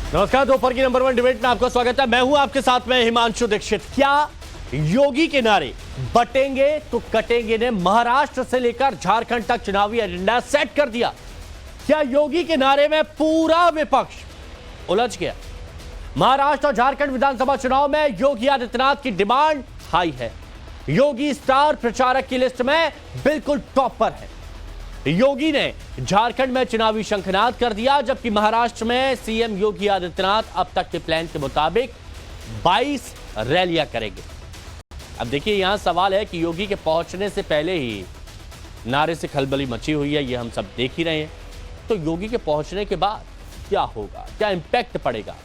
नमस्कार, दोपहर की नंबर 1 डिबेट में आपका स्वागत है। मैं हूं आपके साथ में हिमांशु दीक्षित। क्या योगी के नारे बटेंगे तो कटेंगे ने महाराष्ट्र से लेकर झारखंड तक चुनावी एजेंडा सेट कर दिया? क्या योगी के नारे में पूरा विपक्ष उलझ गया? महाराष्ट्र और झारखंड विधानसभा चुनाव में योगी आदित्यनाथ की डिमांड हाई है। योगी स्टार प्रचारक की लिस्ट में बिल्कुल टॉप पर है। योगी ने झारखंड में चुनावी शंखनाद कर दिया, जबकि महाराष्ट्र में सीएम योगी आदित्यनाथ अब तक के प्लान के मुताबिक 22 रैलियां करेंगे। अब देखिए, यहां सवाल है कि योगी के पहुंचने से पहले ही नारे से खलबली मची हुई है, ये हम सब देख ही रहे हैं। तो योगी के पहुंचने के बाद क्या होगा, क्या इंपैक्ट पड़ेगा?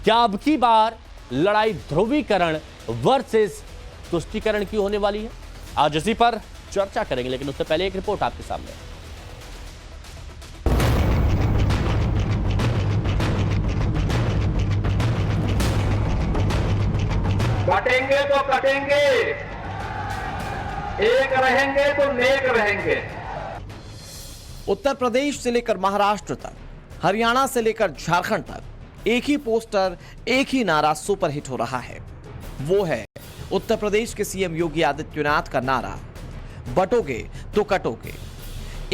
क्या अब की बार लड़ाई ध्रुवीकरण वर्सेस तुष्टीकरण की होने वाली है? आज इसी पर चर्चा करेंगे, लेकिन उससे पहले एक रिपोर्ट आपके सामने। बटेंगे तो कटेंगे, एक रहेंगे तो नेक रहेंगे। उत्तर प्रदेश से लेकर महाराष्ट्र तक, हरियाणा से लेकर झारखंड तक एक ही पोस्टर, एक ही नारा सुपरहिट हो रहा है। वो है उत्तर प्रदेश के सीएम योगी आदित्यनाथ का नारा, बटोगे तो कटोगे,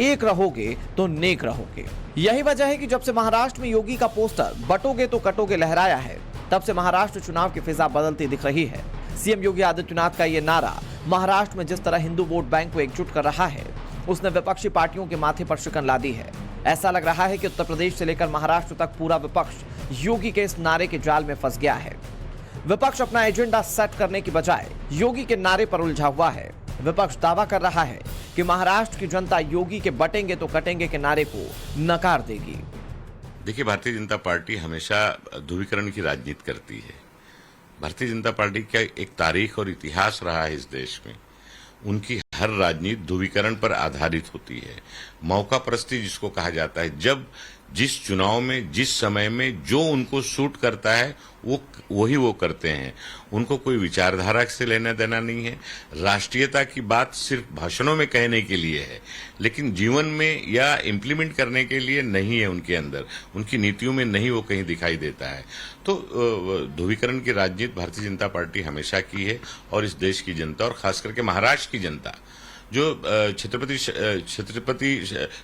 एक रहोगे तो नेक रहोगे। यही वजह है कि जब से महाराष्ट्र में योगी का पोस्टर बटोगे तो कटोगे लहराया है, तब से महाराष्ट्र चुनाव की फिजा बदलती दिख रही है। सीएम योगी आदित्यनाथ का यह नारा महाराष्ट्र में जिस तरह हिंदू वोट बैंक को एकजुट कर रहा है, उसने विपक्षी पार्टियों के माथे पर शिकन ला दी है। ऐसा लग रहा है कि उत्तर प्रदेश से लेकर महाराष्ट्र तक पूरा विपक्ष योगी के इस नारे के जाल में फंस गया है। विपक्ष अपना एजेंडा सेट करने की बजाय योगी के नारे पर उलझा हुआ है। विपक्ष दावा कर रहा है कि महाराष्ट्र की जनता योगी के बटेंगे तो कटेंगे के नारे को नकार देगी। देखिए, भारतीय जनता पार्टी हमेशा ध्रुवीकरण की राजनीति करती है। भारतीय जनता पार्टी का एक तारीख और इतिहास रहा है इस देश में। उनकी हर राजनीति ध्रुवीकरण पर आधारित होती है। मौका परस्ती जिसको कहा जाता है, जब जिस चुनाव में जिस समय में जो उनको सूट करता है वही वो करते हैं। उनको कोई विचारधारा से लेना देना नहीं है। राष्ट्रीयता की बात सिर्फ भाषणों में कहने के लिए है, लेकिन जीवन में या इम्प्लीमेंट करने के लिए नहीं है उनके अंदर। उनकी नीतियों में नहीं वो कहीं दिखाई देता है। तो ध्रुवीकरण की राजनीति भारतीय जनता पार्टी हमेशा की है, और इस देश की जनता और खास करके महाराष्ट्र की जनता जो छत्रपति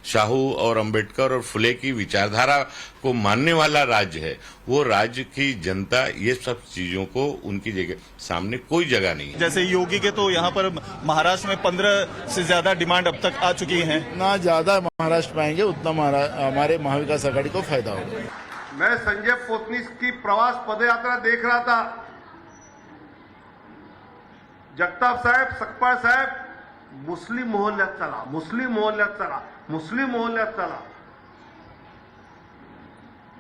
शाहू और अंबेडकर और फुले की विचारधारा को मानने वाला राज्य है, वो राज्य की जनता ये सब चीजों को उनकी जगह सामने कोई जगह नहीं है। जैसे योगी के तो यहाँ पर महाराष्ट्र में 15 से ज्यादा डिमांड अब तक आ चुकी हैं। ना ज्यादा महाराष्ट्र में आएंगे उतना हमारे महाविकास आघाड़ी को फायदा होगा। मैं संजय पोतनीस की प्रवास पदयात्रा देख रहा था। जगताप साहेब, सकपाळ साहेब मुस्लिम मोहल्ल्यात चला, मुस्लिम मोहल्ल्यात चला, मुस्लिम मोहल्ल्यात चला।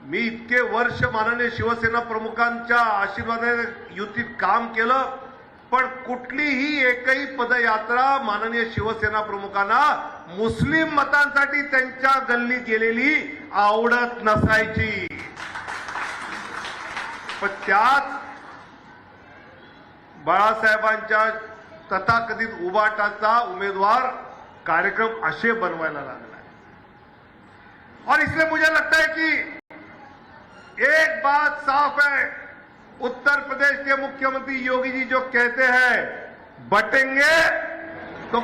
मी इतके वर्ष माननीय शिवसेना प्रमुखांच्या आशीर्वादाने युतीत काम केलं, पण कुठलीही एकही पदयात्रा माननीय शिवसेना प्रमुखांना मुस्लिम मतांसाठी त्यांच्या गल्लीत गेलेली आवडत नसायची। पण त्यात बाळासाहेबांच्या तथाकथित उबाटाचा उम्मीदवार कार्यक्रम असे बनवायला लागला है। और इसलिए मुझे लगता है कि एक बात साफ है, उत्तर प्रदेश के मुख्यमंत्री योगी जी जो कहते हैं बटेंगे तो।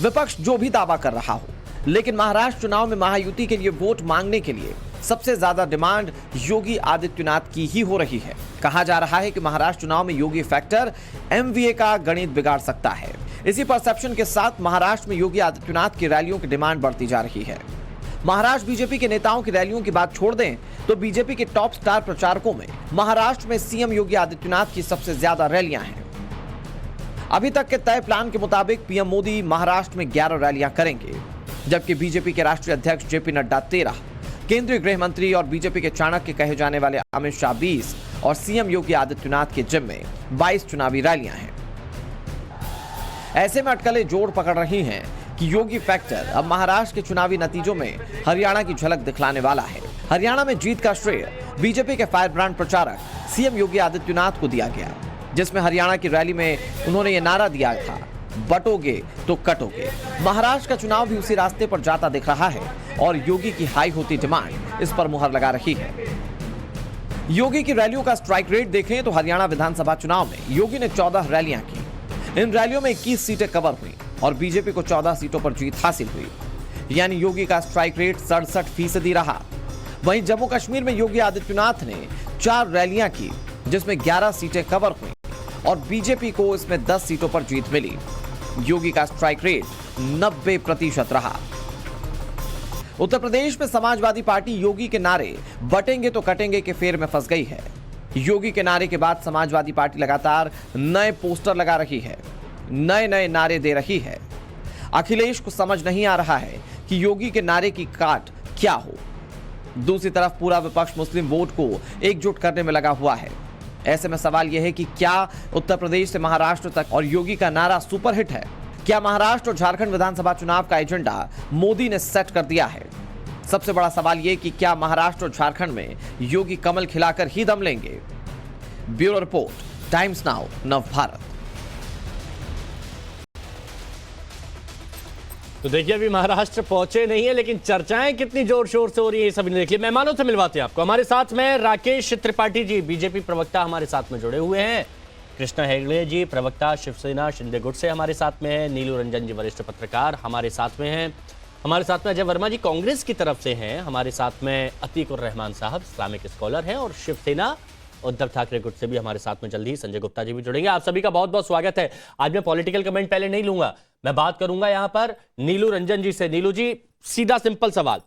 विपक्ष जो भी दावा कर रहा हो, लेकिन महाराष्ट्र चुनाव में महायुति के लिए वोट मांगने के लिए सबसे ज्यादा डिमांड योगी आदित्यनाथ की ही हो रही है। कहा जा रहा है कि महाराष्ट्र चुनाव में योगी फैक्टर एमवीए का गणित बिगाड़ सकता है। इसी परसेप्शन के साथ महाराष्ट्र में योगी आदित्यनाथ की रैलियों की डिमांड बढ़ती जा रही है। महाराष्ट्र बीजेपी के नेताओं की रैलियों की बात छोड़ दें तो बीजेपी के टॉप स्टार प्रचारकों में महाराष्ट्र में सीएम योगी आदित्यनाथ की सबसे ज्यादा रैलियां हैं। अभी तक के तय प्लान के मुताबिक पीएम मोदी महाराष्ट्र में 11 रैलियां करेंगे, जबकि बीजेपी के राष्ट्रीय अध्यक्ष जेपी नड्डा 13, केंद्रीय गृह मंत्री और बीजेपी के चाणक्य कहे जाने वाले अमित शाह 20 और सीएम योगी आदित्यनाथ के जिम्मे 22 चुनावी रैलियां हैं। ऐसे में अटकलें जोर पकड़ रही हैं कि योगी फैक्टर अब महाराष्ट्र के चुनावी नतीजों में हरियाणा की झलक दिखलाने वाला है। हरियाणा में जीत का श्रेय बीजेपी के फायर ब्रांड प्रचारक सीएम योगी आदित्यनाथ को दिया गया, जिसमें हरियाणा की रैली में उन्होंने ये नारा दिया था, बटोगे तो कटोगे। महाराष्ट्र का चुनाव भी उसी रास्ते पर जाता दिख रहा है और योगी की हाई होती डिमांड इस पर मुहर लगा रही है। योगी की रैलियों का स्ट्राइक रेट देखें तो हरियाणा विधानसभा चुनाव में योगी ने 14 रैलियां की। इन रैलियों में 21 सीटें कवर हुई और बीजेपी को 14 सीटों पर जीत हासिल हुई, यानी योगी का स्ट्राइक रेट 67% रहा। वहीं जम्मू कश्मीर में योगी आदित्यनाथ ने 4 रैलियां की, जिसमें 11 सीटें कवर हुई और बीजेपी को इसमें 10 सीटों पर जीत मिली। योगी का स्ट्राइक रेट 90% रहा। उत्तर प्रदेश में समाजवादी पार्टी योगी के नारे बटेंगे तो कटेंगे के फेर में फंस गई है। योगी के नारे के बाद समाजवादी पार्टी लगातार नए पोस्टर लगा रही है, नए नारे दे रही है। अखिलेश को समझ नहीं आ रहा है कि योगी के नारे की काट क्या हो। दूसरी तरफ पूरा विपक्ष मुस्लिम वोट को एकजुट करने में लगा हुआ है। ऐसे में सवाल यह है कि क्या उत्तर प्रदेश से महाराष्ट्र तक और योगी का नारा सुपरहिट है? क्या महाराष्ट्र और झारखंड विधानसभा चुनाव का एजेंडा मोदी ने सेट कर दिया है? सबसे बड़ा सवाल यह कि क्या महाराष्ट्र और झारखंड में योगी कमल खिलाकर ही दम लेंगे? Bureau report, times now, Navbharat. तो देखिए, अभी महाराष्ट्र पहुंचे नहीं है, लेकिन चर्चाएं कितनी जोर शोर से हो रही है सभी ने देख लिया। मेहमानों से मिलवाते हैं आपको। हमारे साथ में राकेश त्रिपाठी जी, बीजेपी प्रवक्ता, हमारे साथ में जुड़े हुए हैं। कृष्णा हेगड़े जी, प्रवक्ता शिवसेना शिंदे गुट से हमारे साथ में है। नीलू रंजन जी, वरिष्ठ पत्रकार, हमारे साथ में हैं। हमारे साथ में अजय वर्मा जी, कांग्रेस की तरफ से हैं। हमारे साथ में अतीकुर रहमान साहब, इस्लामिक स्कॉलर हैं। और शिवसेना उद्धव ठाकरे गुट से भी हमारे साथ में जल्दी ही संजय गुप्ता जी भी जुड़ेंगे। आप सभी का बहुत बहुत स्वागत है। आज मैं पॉलिटिकल कमेंट पहले नहीं लूंगा, मैं बात करूंगा यहां पर नीलू रंजन जी से। नीलू जी, सीधा सिंपल सवाल,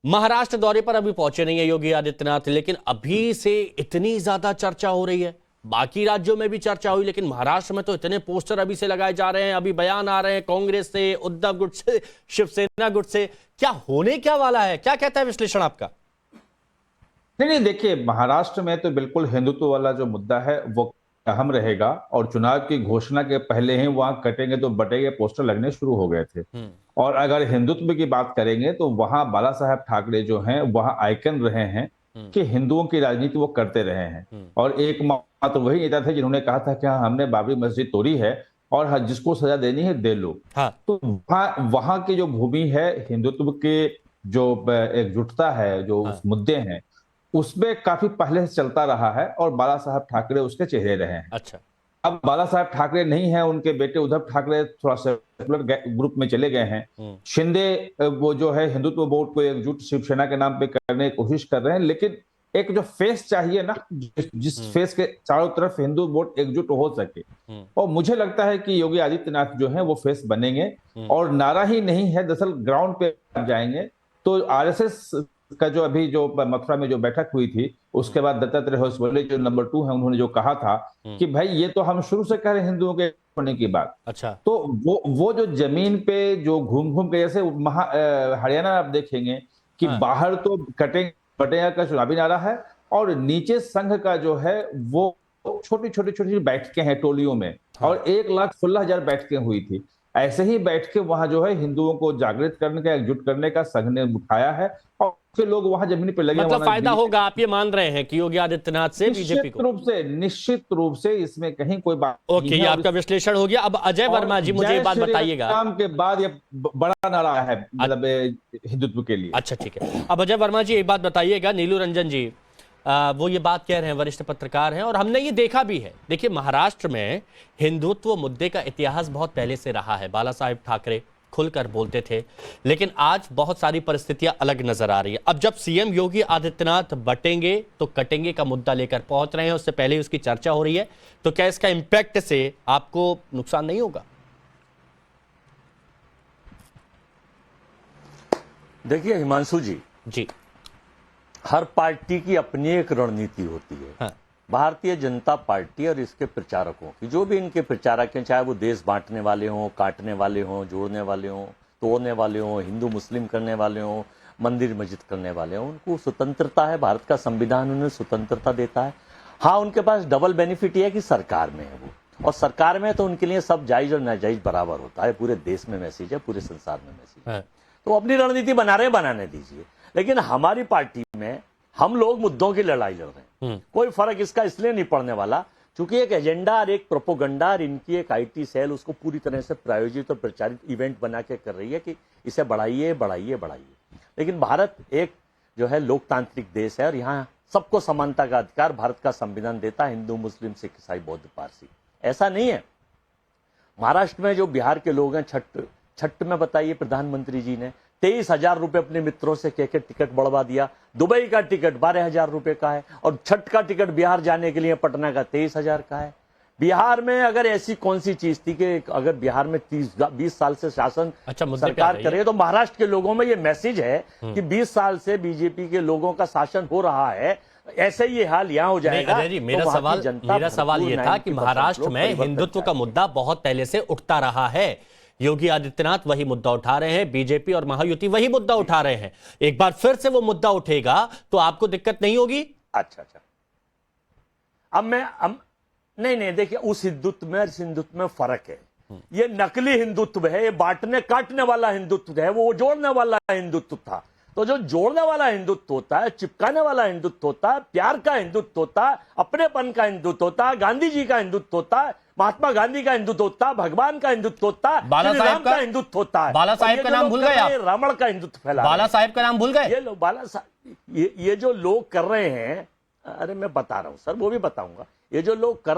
महाराष्ट्र दौरे पर अभी पहुंचे नहीं है योगी आदित्यनाथ, लेकिन अभी से इतनी ज्यादा चर्चा हो रही है। बाकी राज्यों में भी चर्चा हुई, लेकिन महाराष्ट्र में तो इतने पोस्टर अभी से लगाए जा रहे हैं, अभी बयान आ रहे हैं कांग्रेस से, उद्धव गुट से, शिवसेना गुट से। क्या होने क्या वाला है? क्या कहता है विश्लेषण आपका? नहीं, देखिए, महाराष्ट्र में तो बिल्कुल हिंदुत्व वाला जो मुद्दा है वो अहम रहेगा और चुनाव की घोषणा के पहले ही वहां कटेंगे तो बटेंगे पोस्टर लगने शुरू हो गए थे। और अगर हिंदुत्व की बात करेंगे तो वहां बाला साहब ठाकरे जो हैं वहां आइकन रहे हैं कि हिंदुओं की राजनीति वो करते रहे हैं। और एक मात्र वही नेता थे जिन्होंने कहा था कि हाँ, हमने बाबरी मस्जिद तोड़ी है और जिसको सजा देनी है दे लो। हाँ। तो वहां की जो भूमि है, हिंदुत्व के जो एकजुटता है, जो उस मुद्दे हैं, उसमें काफी पहले से चलता रहा है और बाला साहब ठाकरे उसके चेहरे रहे हैं। अच्छा, अब बाला साहब ठाकरे नहीं है, उनके बेटे उद्धव ठाकरे थोड़ा सेकुलर ग्रुप में चले गए हैं। शिंदे वो जो है हिंदुत्व वोट को एकजुट शिवसेना के नाम पे करने की कोशिश कर रहे हैं, लेकिन एक जो फेस चाहिए ना, जिस फेस के चारों तरफ हिंदू वोट एकजुट हो सके, और मुझे लगता है कि योगी आदित्यनाथ जो है वो फेस बनेंगे। और नारा ही नहीं है, दरअसल ग्राउंड पे जाएंगे तो आरएसएस का जो अभी जो मथुरा में जो बैठक हुई थी, उसके बाद दत्तात्रेय होसबले जो नंबर 2 है, उन्होंने जो कहा था कि भाई ये तो हम शुरू से कह रहे हैं हिंदुओं के होने की बात। अच्छा, तो वो जो जमीन पे जो घूम घूम के, जैसे हरियाणा आप देखेंगे कि बाहर तो कटेंगे बटेंगे का चुनावी नारा है और नीचे संघ का जो है वो छोटी बैठकें हैं टोलियों में। और 1,16,000 बैठकें हुई थी। ऐसे ही बैठ के वहां जो है हिंदुओं को जागृत करने का, एकजुट करने का संघ ने उठाया है और फिर लोग वहां जमीन पे लगे। मतलब फायदा होगा, आप ये मान रहे हैं कि योगी आदित्यनाथ से बीजेपी को? निश्चित रूप से इसमें कहीं कोई बात ओके, ये आपका विश्लेषण हो गया। अब अजय वर्मा जी, मुझे ये बात बताइएगा। काम के बाद ये बड़ा नारा है मतलब हिंदुत्व के लिए। अच्छा, ठीक है। अब अजय वर्मा जी एक बात बताइएगा, नीलू रंजन जी वो ये बात कह रहे हैं, वरिष्ठ पत्रकार हैं और हमने ये देखा भी है। देखिए, महाराष्ट्र में हिंदुत्व मुद्दे का इतिहास बहुत पहले से रहा है। बाला साहेब ठाकरे खुलकर बोलते थे, लेकिन आज बहुत सारी परिस्थितियां अलग नजर आ रही है। अब जब सीएम योगी आदित्यनाथ बटेंगे तो कटेंगे का मुद्दा लेकर पहुंच रहे हैं, उससे पहले ही उसकी चर्चा हो रही है, तो क्या इसका इंपैक्ट से आपको नुकसान नहीं होगा? देखिए हिमांशु जी, हर पार्टी की अपनी एक रणनीति होती है। हाँ। भारतीय जनता पार्टी और इसके प्रचारकों की, जो भी इनके प्रचारक हैं, चाहे वो देश बांटने वाले हों, काटने वाले हों, जोड़ने वाले हों, तोड़ने वाले हों, हिंदू मुस्लिम करने वाले हों, मंदिर मस्जिद करने वाले हों, उनको स्वतंत्रता है। भारत का संविधान उन्हें स्वतंत्रता देता है। हाँ, उनके पास डबल बेनिफिट है कि सरकार में है वो, और सरकार में तो उनके लिए सब जायज और नाजायज बराबर होता है। पूरे देश में मैसेज है, पूरे संसार में मैसेज है। तो अपनी रणनीति बना रहे, बनाने दीजिए। लेकिन हमारी पार्टी में हम लोग मुद्दों की लड़ाई लड़ रहे हैं। कोई फर्क इसका इसलिए नहीं पड़ने वाला क्योंकि एक एजेंडा और एक प्रोपोगंडा और इनकी एक आईटी सेल उसको पूरी तरह से प्रायोजित और प्रचारित इवेंट बना के कर रही है कि इसे बढ़ाइए बढ़ाइए बढ़ाइए। लेकिन भारत एक जो है लोकतांत्रिक देश है और यहाँ सबको समानता का अधिकार भारत का संविधान देता है, हिंदू मुस्लिम सिख ईसाई बौद्ध पारसी। ऐसा नहीं है। महाराष्ट्र में जो बिहार के लोग हैं, छठ में बताइए प्रधानमंत्री जी ने 23,000 रुपए अपने मित्रों से कह के टिकट बढ़वा दिया। दुबई का टिकट 12,000 रुपए का है और छठ का टिकट बिहार जाने के लिए पटना का 23,000 का है। बिहार में अगर ऐसी कौन सी चीज थी कि अगर बिहार में 20 साल से शासन सरकार करे, तो महाराष्ट्र के लोगों में ये मैसेज है कि 20 साल से बीजेपी के लोगों का शासन हो रहा है, ऐसे ही हाल यहाँ हो जाएगा। मेरा सवाल ये था कि महाराष्ट्र में हिंदुत्व का मुद्दा बहुत पहले से उठता रहा है। योगी आदित्यनाथ वही मुद्दा उठा रहे हैं, बीजेपी और महायुति वही मुद्दा उठा रहे हैं। एक बार फिर से वो मुद्दा उठेगा तो आपको दिक्कत नहीं होगी? अच्छा, अब नहीं देखिए, उस हिंदुत्व में इस हिंदुत्व में फर्क है। ये नकली हिंदुत्व है, ये बांटने काटने वाला हिंदुत्व है, वो जोड़ने वाला हिंदुत्व था। तो जो जोड़ने वाला हिंदुत्व होता है, चिपकाने वाला हिंदुत्व होता है, प्यार का हिंदुत्व होता है, अपनेपन का हिंदुत्व होता है, गांधी जी का हिंदुत्व होता है, महात्मा गांधी का हिंदुत्व होता है, भगवान का हिंदुत्व होता है, बाला साहेब का हिंदुत्व होता है। बाला साहेब का नाम भूल गए आप? रावण का हिंदुत्व फैला, बाला साहेब का नाम भूल गए? ये लोग बाला साहब, ये जो लोग कर रहे हैं, अरे मैं बता रहा हूं सर, वो भी बताऊंगा। ये जो लोग कर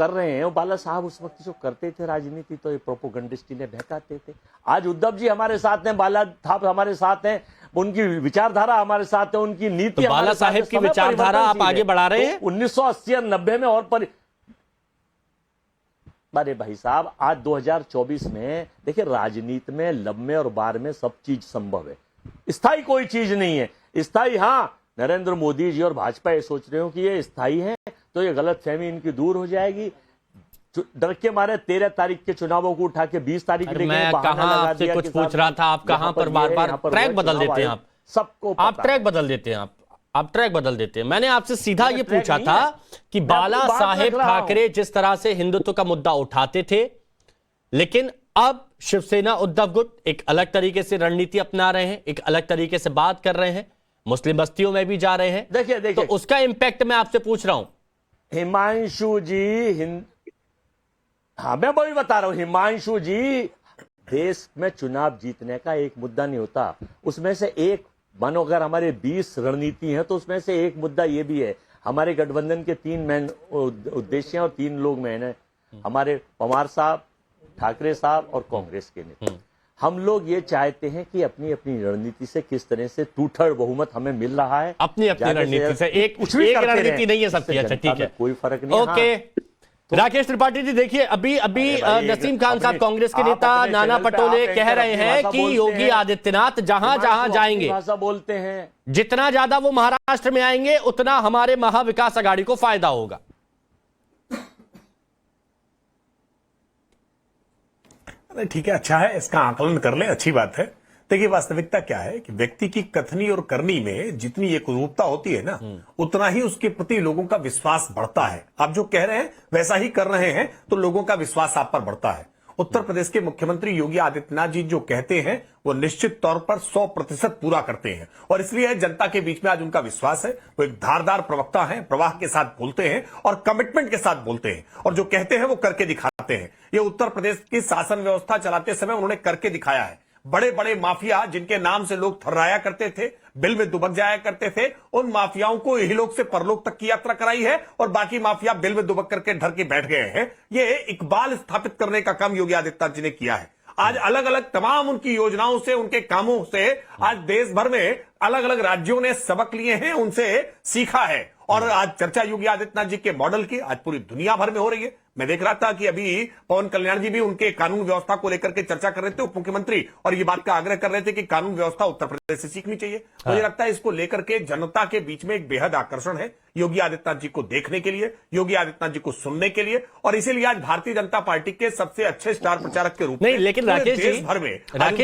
रहे हैं वो बाला साहब उस वक्त जो करते थे राजनीति, तो ये प्रोपोगंडिस्टी ने बहकाते थे। आज उद्धव जी हमारे साथ हैं, बाला साहब हमारे साथ हैं, उनकी विचारधारा हमारे साथ है, उनकी नीति। तो बाला साहेब की विचारधारा आप आगे बढ़ा रहे हैं। 1980 और 90 में और अरे भाई साहब, आज 2024 में देखिए, राजनीति में लब में और बार में सब चीज संभव है। स्थायी कोई चीज नहीं है। स्थायी, हाँ, नरेंद्र मोदी जी और भाजपा ये सोच रहे हो कि ये स्थायी है तो ये गलतफहमी इनकी दूर हो जाएगी। डर के मारे 13 तारीख के चुनावों को उठा के 20 तारीख मैं कहां आपसे कुछ पूछ रहा था, आप कहां पर बार-बार ट्रैक बदल देते हैं। आप सबको आप ट्रैक बदल देते हैं, आप ट्रैक बदल देते हैं। मैंने आपसे सीधा ये पूछा था कि बाला साहेब ठाकरे जिस तरह से हिंदुत्व का मुद्दा उठाते थे, लेकिन अब शिवसेना उद्धव गुट एक अलग तरीके से रणनीति अपना रहे हैं, एक अलग तरीके से बात कर रहे हैं, मुस्लिम बस्तियों में भी जा रहे हैं। देखिए तो उसका इंपैक्ट मैं आपसे पूछ रहा हूं। हिमांशु जी, हाँ मैं वही बता रहा हूं, हिमांशु जी, देश में चुनाव जीतने का एक मुद्दा नहीं होता। उसमें से एक, मानो अगर हमारे 20 रणनीति हैं तो उसमें से एक मुद्दा ये भी है। हमारे गठबंधन के 3 मेन उद्देश्य हैं और 3 लोग मेन हैं, हमारे पवार साहब, ठाकरे साहब और कांग्रेस के नेता। हम लोग ये चाहते हैं कि अपनी अपनी रणनीति से किस तरह से 2/3 बहुमत हमें मिल रहा है। अपनी रणनीति से एक रणनीति नहीं है सबकी। अच्छा ठीक है, कोई फर्क नहीं। ओके, राकेश त्रिपाठी जी, देखिए अभी नसीम खान साहब कांग्रेस के नेता, नाना पटोले कह रहे हैं कि योगी आदित्यनाथ जहां जहां जाएंगे, भाषा बोलते हैं, जितना ज्यादा वो महाराष्ट्र में आएंगे उतना हमारे महाविकास आघाड़ी को फायदा होगा। ठीक है, अच्छा है, इसका आकलन कर ले, अच्छी बात है। देखिए वास्तविकता क्या है कि व्यक्ति की कथनी और करनी में जितनी एकरूपता होती है ना, उतना ही उसके प्रति लोगों का विश्वास बढ़ता है। आप जो कह रहे हैं वैसा ही कर रहे हैं तो लोगों का विश्वास आप पर बढ़ता है। उत्तर प्रदेश के मुख्यमंत्री योगी आदित्यनाथ जी जो कहते हैं वो निश्चित तौर पर 100% पूरा करते हैं और इसलिए जनता के बीच में आज उनका विश्वास है। वो एक धारदार प्रवक्ता हैं, प्रवाह के साथ बोलते हैं और कमिटमेंट के साथ बोलते हैं और जो कहते हैं वो करके दिखाते हैं। ये उत्तर प्रदेश की शासन व्यवस्था चलाते समय उन्होंने करके दिखाया है। बड़े बड़े माफिया जिनके नाम से लोग थर्राया करते थे, बिल में दुबक जाया करते थे, उन माफियाओं को इहलोक से परलोक तक की यात्रा कराई है और बाकी माफिया बिल में दुबक करके डर के बैठ गए हैं। ये इकबाल स्थापित करने का काम योगी आदित्यनाथ जी ने किया है। आज अलग अलग तमाम उनकी योजनाओं से, उनके कामों से आज देश भर में अलग अलग राज्यों ने सबक लिए हैं, उनसे सीखा है और आज चर्चा योगी आदित्यनाथ जी के मॉडल की आज पूरी दुनिया भर में हो रही है। मैं देख रहा था कि अभी पवन कल्याण जी भी उनके कानून व्यवस्था को लेकर के चर्चा कर रहे थे, उप मुख्यमंत्री, और ये बात का आग्रह कर रहे थे कि कानून व्यवस्था उत्तर प्रदेश से सीखनी चाहिए। मुझे लगता है इसको लेकर के जनता के बीच में एक बेहद आकर्षण है योगी आदित्यनाथ जी को देखने के लिए, योगी आदित्यनाथ जी को सुनने के लिए, और इसीलिए आज भारतीय जनता पार्टी के सबसे अच्छे स्टार प्रचारक के रूप में नहीं, लेकिन राकेश जी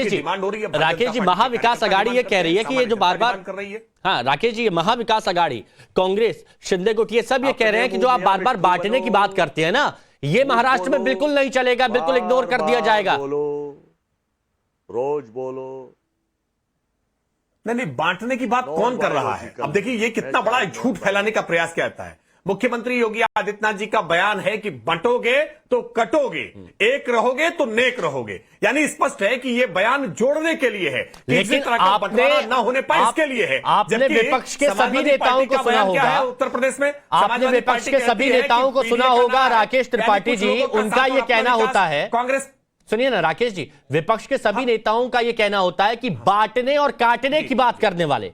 डिमांड हो रही है। राकेश जी, महाविकास आघाड़ी ये कह रही है कि ये जो बार बार कर रही है, हाँ राकेश जी, महाविकास आघाड़ी, कांग्रेस, शिंदे गुट, ये सब ये कह रहे हैं कि जो आप बार बार बांटने की बात करते हैं ना, ये महाराष्ट्र में बिल्कुल नहीं चलेगा, बिल्कुल इग्नोर कर दिया जाएगा। रोज बोलो। नहीं, बांटने की बात कौन कर रहा है? अब देखिए ये कितना बड़ा झूठ फैलाने का प्रयास किया जाता है। मुख्यमंत्री योगी आदित्यनाथ जी का बयान है कि बंटोगे तो कटोगे, एक रहोगे तो नेक रहोगे। यानी स्पष्ट है कि ये बयान जोड़ने के लिए है, किसी तरह का बंटवारा न होने पाए इसके लिए है। आपने विपक्ष के सभी नेताओं को सुना होगा, उत्तर प्रदेश में आपने विपक्ष के सभी नेताओं को सुना होगा। राकेश त्रिपाठी जी, उनका ये कहना होता है, कांग्रेस, सुनिए ना राकेश जी, विपक्ष के सभी नेताओं का ये कहना होता है कि बांटने और काटने की बात करने वाले।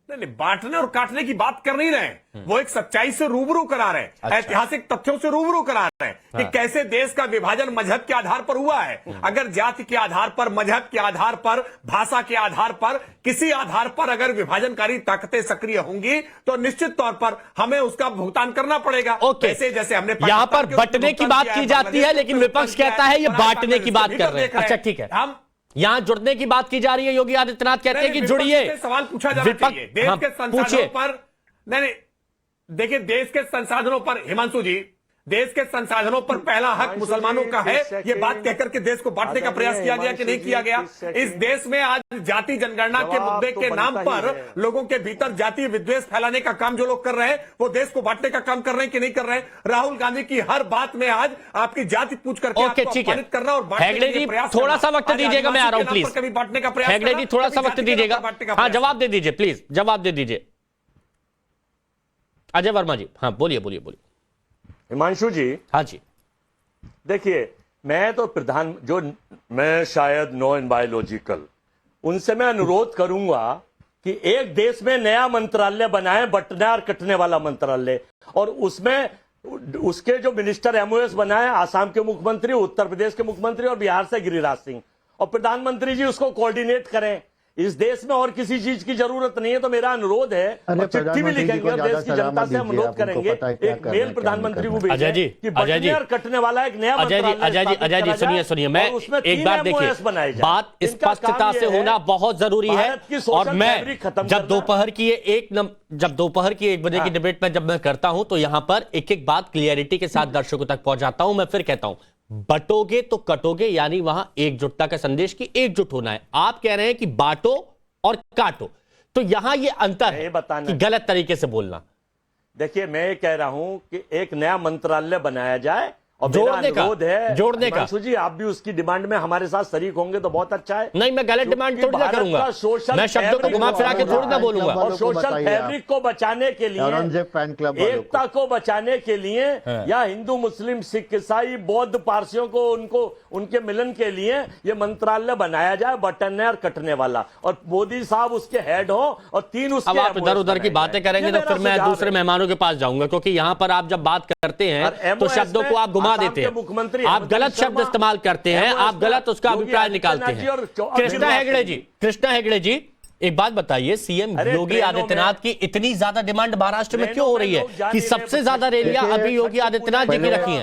नहीं, बांटने और काटने की बात कर नहीं रहे, वो एक सच्चाई से रूबरू करा रहे हैं। अच्छा। ऐतिहासिक तथ्यों से रूबरू करा रहे हैं कि कैसे देश का विभाजन मजहब के आधार पर हुआ है। अगर जाति के आधार पर, मजहब के आधार पर, भाषा के आधार पर, किसी आधार पर अगर विभाजनकारी ताकतें सक्रिय होंगी तो निश्चित तौर पर हमें उसका भुगतान करना पड़ेगा। ओके, जैसे हमने यहां पर बंटने की बात की जाती है, लेकिन विपक्ष कहता है ये बांटने की बात कर रहे हैं। अच्छा ठीक है, हम यहां जुड़ने की बात की जा रही है, योगी आदित्यनाथ कहते हैं कि जुड़िए। सवाल पूछा जाना चाहिए देश के संसाधनों पर। नहीं, देखिए, देश के संसाधनों पर, हिमांशु जी, देश के संसाधनों पर पहला हक मुसलमानों का है। ये बात कहकर के देश को बांटने का प्रयास किया गया कि नहीं किया गया? इस देश में आज जाति जनगणना के मुद्दे के नाम पर लोगों के भीतर जातीय विद्वेष फैलाने का काम जो लोग कर रहे हैं, वो देश को बांटने का काम कर रहे हैं कि नहीं कर रहे हैं? राहुल गांधी की हर बात में आज आपकी जाति पूछ करके अपमानित करना और हेगड़े जी थोड़ा सा वक्त दीजिएगा, मैं आ रहा हूं प्लीज। कभी बांटने का प्रयास, हेगड़े जी थोड़ा सा वक्त दीजिएगा। हाँ, जवाब दे दीजिए प्लीज, जवाब दे दीजिए। अजय वर्मा जी, हाँ बोलिए बोलिए बोलिए। हिमांशु जी, हाँ जी, देखिए, मैं तो मैं शायद नॉन बायोलॉजिकल, उनसे मैं अनुरोध करूंगा कि एक देश में नया मंत्रालय बनाए, बंटने और कटने वाला मंत्रालय, और उसमें उसके जो मिनिस्टर एमओएस बनाए, आसाम के मुख्यमंत्री, उत्तर प्रदेश के मुख्यमंत्री और बिहार से गिरिराज सिंह, और प्रधानमंत्री जी उसको कोऑर्डिनेट करें। इस देश में और किसी चीज की जरूरत नहीं है। तो मेरा अनुरोध है, और चिट्ठी भी लिखेंगे और देश की जनता से हम अनुरोध करेंगे, एक मेल प्रधानमंत्री को भेजें कि बंटने और कटने वाला एक नया अजय जी सुनिए, मैं एक बार देखिए, बात स्पष्टता से होना बहुत जरूरी है। और मैं जब दोपहर की 1 बजे की डिबेट में जब मैं करता हूं तो यहां पर एक एक बात क्लियरिटी के साथ दर्शकों तक पहुंचाता हूं। मैं फिर कहता हूं, बटोगे तो कटोगे, यानी वहां एकजुटता का संदेश की एकजुट होना है। आप कह रहे हैं कि बांटो और काटो, तो यहां ये अंतर है कि गलत तरीके से बोलना। देखिए, मैं ये कह रहा हूं कि एक नया मंत्रालय बनाया जाए और जोड़ने का जी, आप भी उसकी डिमांड में हमारे साथ शरीक होंगे तो बहुत अच्छा है। नहीं, मैं गलत डिमांड थोड़ी ना करूंगा, मैं शब्दों को घुमा फिरा के थोड़ी ना बोलूंगा। और सोशल फैब्रिक को बचाने के लिए, एकता को बचाने के लिए, या हिंदू मुस्लिम सिख ईसाई बौद्ध पारसियों को उनके मिलन के लिए ये मंत्रालय बनाया जाए, बंटने और कटने वाला, और मोदी साहब उसके हेड हो और 3 उसके। अब आप इधर उधर की बातें करेंगे तो फिर मैं दूसरे मेहमानों के पास जाऊंगा, क्योंकि यहां पर आप जब बात करते हैं तो शब्दों को आप देते हैं, मुख्यमंत्री आप गलत शब्द इस्तेमाल करते हैं, आप गलत उसका अभिप्राय निकालते हैं। कृष्णा हेगड़े जी, एक बात बताइए, सीएम योगी आदित्यनाथ की इतनी ज्यादा डिमांड महाराष्ट्र में क्यों हो रही है कि सबसे ज्यादा रैलियां अभी योगी आदित्यनाथ जी की रखी हैं?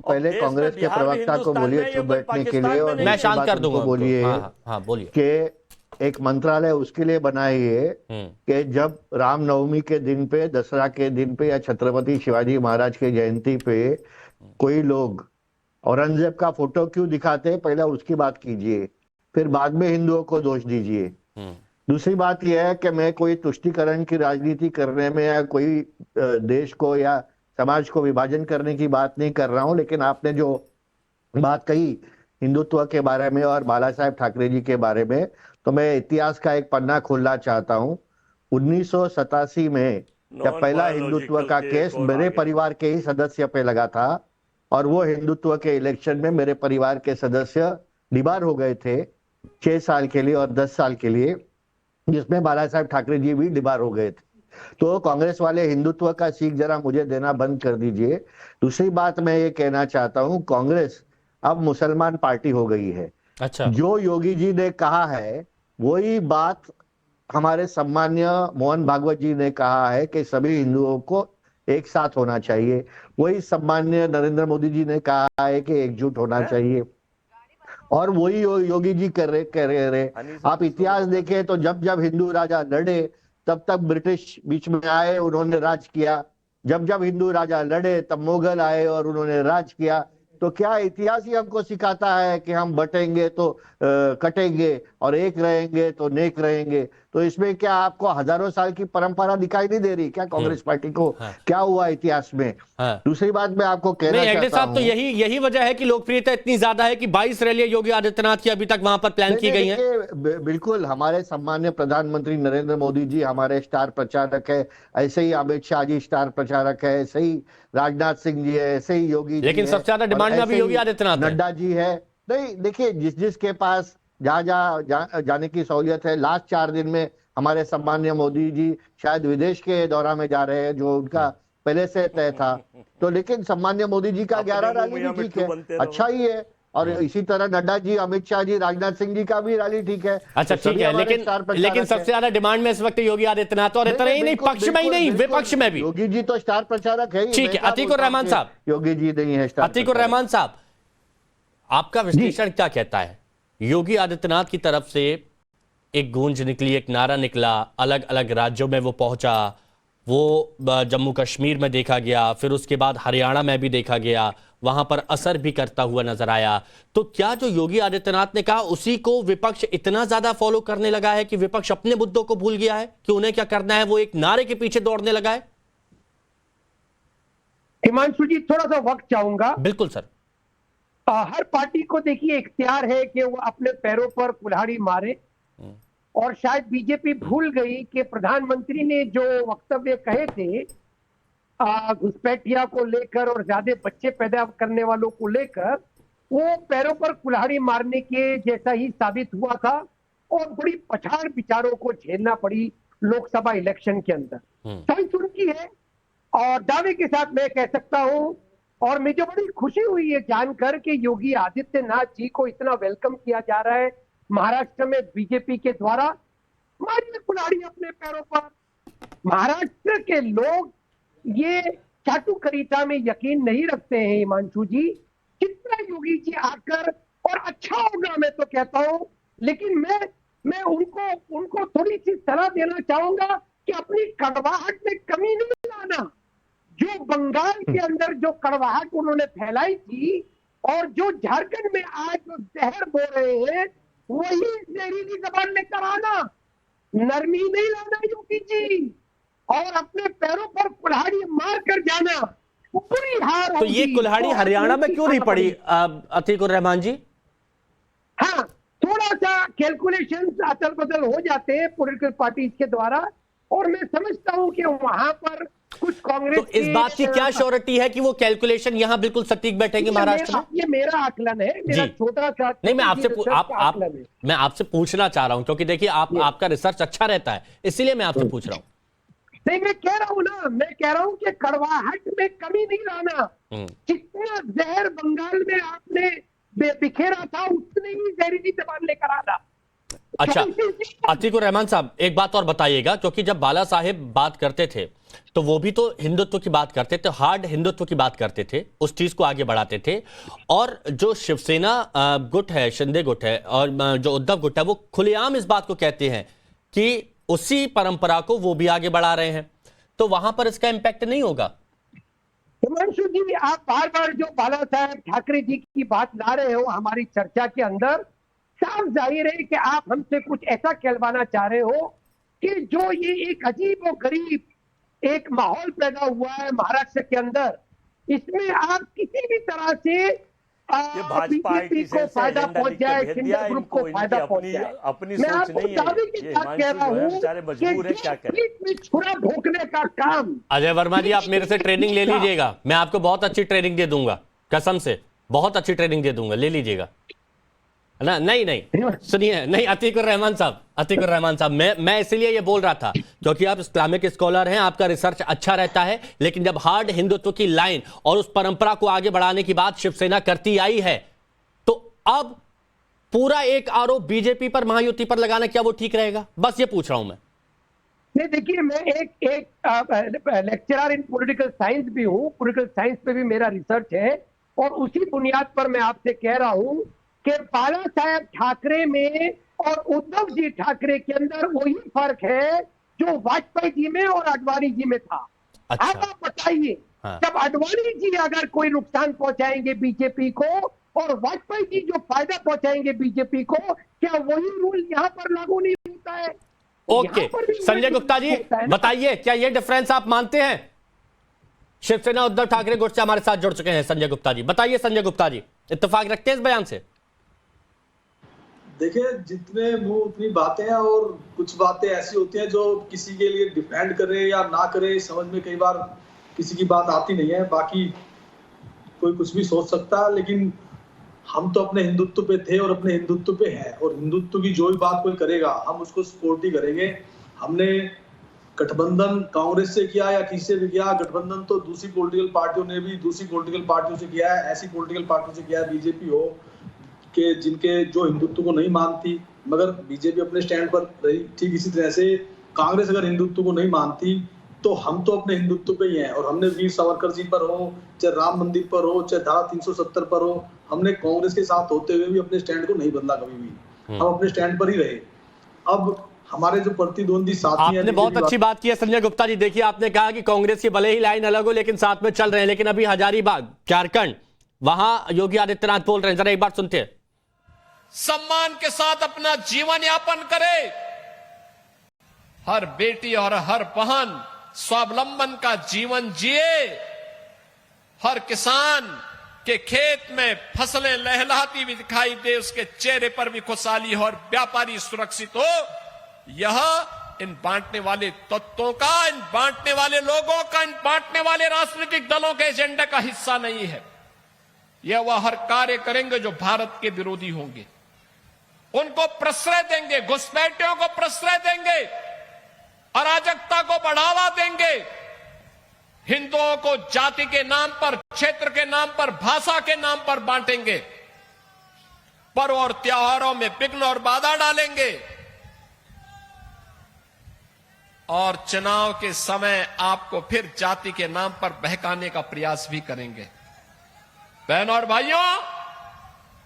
पहले कांग्रेस के प्रवक्ता को बोलिए चुप बैठने के लिए, और मैं शांत कर दूंगा। बोलिए, हाँ बोलिए, कि एक मंत्रालय उसके लिए बनाइए कि जब रामनवमी के दिन पे, दसरा के दिन पे, या छत्रपति शिवाजी महाराज की जयंती पे कोई लोग औरंगजेब का फोटो क्यों दिखाते हैं, पहले उसकी बात कीजिए, फिर बाद में हिंदुओं को दोष दीजिए। दूसरी बात यह है कि मैं कोई तुष्टीकरण की राजनीति करने में या कोई देश को या समाज को विभाजन करने की बात नहीं कर रहा हूं, लेकिन आपने जो बात कही हिंदुत्व के बारे में और बाला साहेब ठाकरे जी के बारे में, तो मैं इतिहास का एक पन्ना खोलना चाहता हूं। 1987 में जब पहला हिंदुत्व का केस मेरे परिवार के ही सदस्य पे लगा था, और वो हिंदुत्व के इलेक्शन में मेरे परिवार के सदस्य डिबार हो गए थे 6 साल के लिए और 10 साल के लिए, जिसमें बाला साहेब ठाकरे जी भी डिबार हो गए थे। तो कांग्रेस वाले हिंदुत्व का सीख जरा मुझे देना बंद कर दीजिए। दूसरी बात मैं ये कहना चाहता हूँ, कांग्रेस अब मुसलमान पार्टी हो गई है। अच्छा, जो योगी जी ने कहा है वही बात हमारे सम्मान्य मोहन भागवत जी ने कहा है कि सभी हिंदुओं को एक साथ होना चाहिए। वही सम्मान्य नरेंद्र मोदी जी ने कहा है कि एकजुट होना चाहिए, और वही योगी जी कर रहे। आप इतिहास देखें तो जब जब हिंदू राजा लड़े तब तब ब्रिटिश बीच में आए, उन्होंने राज किया। जब जब हिंदू राजा लड़े तब मुगल आए और उन्होंने राज किया। तो क्या इतिहास ही हमको सिखाता है कि हम बटेंगे तो कटेंगे और एक रहेंगे तो नेक रहेंगे? तो इसमें क्या आपको हजारों साल की परंपरा दिखाई नहीं दे रही क्या कांग्रेस पार्टी को? क्या हुआ इतिहास में? दूसरी बात मैं आपको कहना हेगड़े चाहता साहब, तो हूं, यही वजह है कि लोकप्रियता इतनी ज्यादा है कि 22 रैलियां योगी आदित्यनाथ की अभी तक वहां पर प्लान की गई हैं। बिल्कुल, हमारे सम्मान्य प्रधानमंत्री नरेंद्र मोदी जी हमारे स्टार प्रचारक है, ऐसे ही अमित शाह जी स्टार प्रचारक है, ऐसे ही राजनाथ सिंह जी है, ऐसे ही योगी जी लेकिन है, सबसे ज्यादा डिमांड में अभी योगी आदित्यनाथ है। नड्डा जी है। नहीं, देखिए, जिसके पास जहां जाने की सहूलियत है, लास्ट 4 दिन में हमारे सम्मान्य मोदी जी शायद विदेश के दौरा में जा रहे हैं, जो उनका पहले से तय था। तो लेकिन सम्मान्य मोदी जी का 11 रैली भी ठीक है, अच्छा ही है, और इसी तरह नड्डा जी, अमित शाह जी, राजनाथ सिंह जी का भी रैली ठीक है। अच्छा, ठीक है, लेकिन सबसे ज्यादा डिमांड में इस वक्त योगी आदित्यनाथ, और इतना ही नहीं, पक्ष में ही नहीं, विपक्ष में भी योगी जी तो स्टार प्रचारक है। ठीक है, अतीकुर रहमान साहब, योगी जी नहीं है स्टार। अतीकुर रहमान साहब, आपका विश्लेषण क्या कहता है? योगी आदित्यनाथ की तरफ से एक गूंज निकली, एक नारा निकला, अलग अलग राज्यों में वो पहुंचा, वो जम्मू कश्मीर में देखा गया, फिर उसके बाद हरियाणा में भी देखा गया, वहां पर असर भी करता हुआ नजर आया। तो क्या जो योगी आदित्यनाथ ने कहा उसी को विपक्ष इतना ज्यादा फॉलो करने लगा है कि विपक्ष अपने मुद्दों को भूल गया है कि उन्हें क्या करना है, वो एक नारे के पीछे दौड़ने लगा है? हिमांशु जी, थोड़ा सा वक्त चाहूंगा। बिल्कुल सर। हर पार्टी को देखिए इख्तियार है कि वो अपने पैरों पर कुल्हाड़ी मारे, और शायद बीजेपी भूल गई कि प्रधानमंत्री ने जो वक्तव्य कहे थे घुसपैठिया को लेकर और ज्यादा बच्चे पैदा करने वालों को लेकर, वो पैरों पर कुल्हाड़ी मारने के जैसा ही साबित हुआ था, और बड़ी पछाड़ विचारों को झेलना पड़ी लोकसभा इलेक्शन के अंदर। सही उनकी है, और दावे के साथ मैं कह सकता हूं, और मुझे बड़ी खुशी हुई है जानकर कि योगी आदित्यनाथ जी को इतना वेलकम किया जा रहा है महाराष्ट्र में बीजेपी के द्वारा। मारिए कुल्हाड़ी अपने पैरों पर। महाराष्ट्र के लोग ये चाटुकारिता में यकीन नहीं रखते हैं हिमांशु जी। कितना योगी जी आकर, और अच्छा होगा मैं तो कहता हूं, लेकिन मैं उनको थोड़ी सी सलाह देना चाहूंगा कि अपनी कड़वाहट में कमी नहीं लाना। जो बंगाल के अंदर जो कड़वाहट उन्होंने फैलाई थी, और जो झारखंड में आज जो जहर बो रहे हैं, वही जहरीली जबान लेकर आना, नरमी नहीं लाना योगी जी, और अपने पैरों पर कुल्हाड़ी मार कर जाना, पूरी हार। तो ये कुल्हाड़ी हरियाणा में क्यों नहीं पड़ी अतीकुर रहमान जी? हाँ, थोड़ा सा कैलकुलेशन अदल बदल हो जाते हैं पॉलिटिकल पार्टीज के द्वारा, और मैं समझता हूं कि वहां पर कुछ कांग्रेस। तो इस बात की क्या श्योरिटी है कि वो कैलकुलेशन यहां बिल्कुल सटीक बैठेंगे महाराष्ट्र में? ये मेरा आकलन है, मेरा छोटा सा। नहीं, मैं आपसे पूछना चाह रहा हूं, क्योंकि देखिए आपका रिसर्च अच्छा रहता है, इसीलिए मैं आपसे पूछ रहा हूं। नहीं, मैं कह रहा हूं ना, मैं कह रहा हूं कि कड़वाहट में कमी नहीं लाना। जितना जहर बंगाल में आपने बिखेरा था, उतने ही जहरीली जबान लेकर आना। अच्छा, अतीकुर रहमान साहब, एक बात और बताइएगा, क्योंकि जब बाला साहेब बात करते थे तो वो भी तो हिंदुत्व की बात करते थे, हार्ड हिंदुत्व की बात करते थे, उस चीज को आगे बढ़ाते थे। और जो शिवसेना गुट है, शिंदे गुट है, और जो उद्धव गुट है, वो खुलेआम इस बात को कहते हैं कि उसी परंपरा को वो भी आगे बढ़ा रहे हैं। तो वहां पर इसका इंपैक्ट नहीं होगा? हिमांशु जी, आप बार बार जो बाला साहेब ठाकरे जी की बात ला रहे हो हमारी चर्चा के अंदर, साफ जाहिर है कि आप हमसे कुछ ऐसा कहलवाना चाह रहे हो कि जो ये एक अजीब और गरीब एक माहौल पैदा हुआ है महाराष्ट्र के अंदर, इसमें आप किसी भी तरह से भाजपा को फायदा पहुंच जाए, शिंदे ग्रुप को फायदा पहुंच जाए, अपनी सोच नहीं है। दावे के साथ कह रहा हूं कि छुरा भोंकने का काम। अजय वर्मा जी, आप मेरे से ट्रेनिंग ले लीजिएगा, मैं आपको बहुत अच्छी ट्रेनिंग दे दूंगा, कसम से बहुत अच्छी ट्रेनिंग दे दूंगा, ले लीजिएगा ना। नहीं सुनिए, नहीं अतीकुर रहमान साहब, मैं इसीलिए ये बोल रहा था क्योंकि आप इस्लामिक स्कॉलर हैं, आपका रिसर्च अच्छा रहता है, लेकिन जब हार्ड हिंदुत्व की लाइन और उस परंपरा को आगे बढ़ाने की बात शिवसेना करती आई है, तो अब पूरा एक आरोप बीजेपी पर, महायुति पर लगाना क्या वो ठीक रहेगा? बस ये पूछ रहा हूं मैं। नहीं, देखिए, मैं एक लेक्चरर इन पॉलिटिकल साइंस भी हूं, पॉलिटिकल साइंस पे भी मेरा रिसर्च है, और उसी बुनियाद पर मैं आपसे कह रहा हूं कि बाला साहेब ठाकरे में और उद्धव जी ठाकरे के अंदर वही फर्क है जो वाजपेयी जी में और आडवाणी जी में था। अच्छा। आप बताइए, हाँ। जब अडवाणी जी अगर कोई नुकसान पहुंचाएंगे बीजेपी को और वाजपेयी जी जो फायदा पहुंचाएंगे बीजेपी को, क्या वही रूल यहाँ पर लागू नहीं होता है? ओके, यहाँ पर भी संजय गुप्ता जी होता है ना। बताइए, क्या ये डिफरेंस आप मानते हैं? शिवसेना उद्धव ठाकरे गुट से हमारे साथ जुड़ चुके हैं संजय गुप्ता जी। बताइए संजय गुप्ता जी, इत्तेफाक रखते हैं इस बयान से? देखिए, जितने मुंह उतनी बातें हैं, और कुछ बातें ऐसी होती हैं जो किसी के लिए डिफेंड करे या ना करे, समझ में कई बार किसी की बात आती नहीं है। बाकी कोई कुछ भी सोच सकता है, लेकिन हम तो अपने हिंदुत्व पे थे और अपने हिंदुत्व पे हैं, और हिंदुत्व की जो भी बात कोई करेगा हम उसको सपोर्ट ही करेंगे। हमने गठबंधन कांग्रेस से किया या किसी से भी किया, गठबंधन तो दूसरी पॉलिटिकल पार्टियों ने भी दूसरी पॉलिटिकल पार्टियों से किया है, ऐसी पॉलिटिकल पार्टियों से किया है, बीजेपी हो के जिनके जो हिंदुत्व को नहीं मानती, मगर बीजेपी अपने स्टैंड पर रही। ठीक इसी तरह से कांग्रेस अगर हिंदुत्व को नहीं मानती तो हम तो अपने हिंदुत्व पे ही हैं, और हमने वीर सावरकर जी पर हो, चाहे राम मंदिर पर हो, चाहे धारा 370 पर हो, हमने कांग्रेस के साथ होते हुए भी अपने स्टैंड को नहीं बदला कभी भी। हम अपने स्टैंड पर ही रहे। अब हमारे जो प्रतिद्वंदी साथी हैं, आपने बहुत अच्छी बात की है संजय गुप्ता जी। देखिए, आपने कहा कि कांग्रेस की भले ही लाइन अलग हो लेकिन साथ में चल रहे हैं, लेकिन अभी हजारीबाग झारखंड, वहां योगी आदित्यनाथ बोल रहे हैं, जरा एक बार सुनते हैं। सम्मान के साथ अपना जीवन यापन करे, हर बेटी और हर बहन स्वावलंबन का जीवन जिए, हर किसान के खेत में फसलें लहलहाती हुई दिखाई दे, उसके चेहरे पर भी खुशहाली हो, और व्यापारी सुरक्षित हो। यह इन बांटने वाले तत्वों का, इन बांटने वाले लोगों का, इन बांटने वाले राजनीतिक दलों के एजेंडा का हिस्सा नहीं है। यह वह हर कार्य करेंगे जो भारत के विरोधी होंगे, उनको प्रश्रय देंगे, घुसपैठियों को प्रश्रय देंगे, अराजकता को बढ़ावा देंगे, हिंदुओं को जाति के नाम पर, क्षेत्र के नाम पर, भाषा के नाम पर बांटेंगे, पर्व और त्योहारों में विघ्न और बाधा डालेंगे, और चुनाव के समय आपको फिर जाति के नाम पर बहकाने का प्रयास भी करेंगे। बहनों और भाइयों,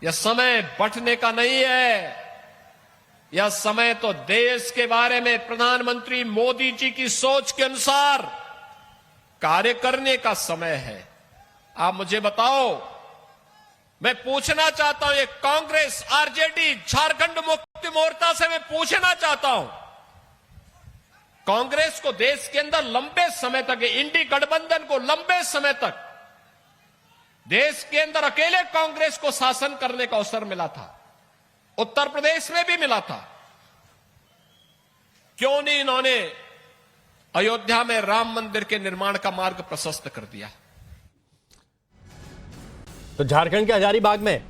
यह समय बंटने का नहीं है, यह समय तो देश के बारे में प्रधानमंत्री मोदी जी की सोच के अनुसार कार्य करने का समय है। आप मुझे बताओ, मैं पूछना चाहता हूं, ये कांग्रेस, आरजेडी, झारखंड मुक्ति मोर्चा से मैं पूछना चाहता हूं, कांग्रेस को देश के अंदर लंबे समय तक, इंडी गठबंधन को लंबे समय तक देश के अंदर अकेले कांग्रेस को शासन करने का अवसर मिला था, उत्तर प्रदेश में भी मिला था। क्यों नहीं इन्होंने अयोध्या में राम मंदिर के निर्माण का मार्ग प्रशस्त कर दिया? तो झारखंड के हजारीबाग में